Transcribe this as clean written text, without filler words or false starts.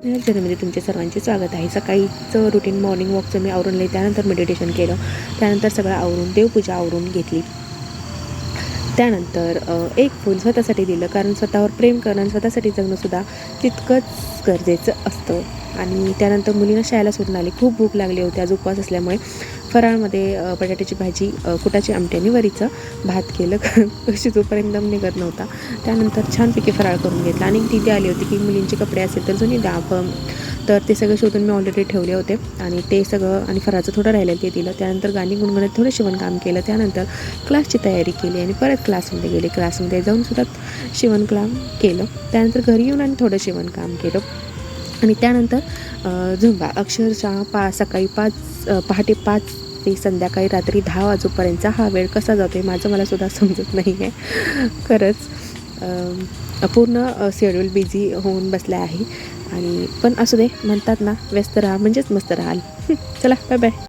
जर्नीमध्ये तुमचे सर्वांचे स्वागत आहे. सकाळीचं रुटीन मॉर्निंग वॉकचं मी आवरून त्यानंतर मेडिटेशन केलं. त्यानंतर सगळं आवरून देवपूजा आवरून घेतली. त्यानंतर एक फूल स्वतःसाठी दिलं, कारण स्वतःवर प्रेम करणं आणि स्वतःसाठी जगणंसुद्धा तितकंच गरजेचं असतं. आणि त्यानंतर मुलीनं शाळेला सोडून आली. खूप भूक लागली होती आज उपवास असल्यामुळे. फराळमध्ये बटाट्याची भाजी, कुटाची आमटी आणि वरीचं भात केलं, कारण शिजूपर्यंत दम निघत नव्हता. त्यानंतर छानपैकी फराळ करून घेतला. आणि तिथे आली होती की मुलींचे कपडे असेल तर जुनी द्या, तर ते सगळं शोधून मी ऑलरेडी ठेवले होते. आणि ते सगळं आणि फराळाचं थोडं राहिलेलं ते दिलं. त्यानंतर गाणी गुणगुणत थोडं शिवणकाम केलं. त्यानंतर क्लासची तयारी केली आणि परत क्लासमध्ये गेले. क्लासमध्ये जाऊनसुद्धा शिवणकाम केलं. त्यानंतर घरी येऊन आणि थोडं शिवणकाम केलं. आणि त्यानंतर झुंबा अक्षरशः सकाळी पहाटे 5 ते संध्याकाळी रात्री 10 वाजेपर्यंतचा हा वेळ कसा जातो आहे माझं मलासुद्धा समजत नाही आहे. खरंच पूर्ण शेड्यूल बिझी होऊन बसलं आहे. आणि पण असू दे, म्हणतात ना, व्यस्त राहा म्हणजेच मस्त राहाल. चला, बाय बाय.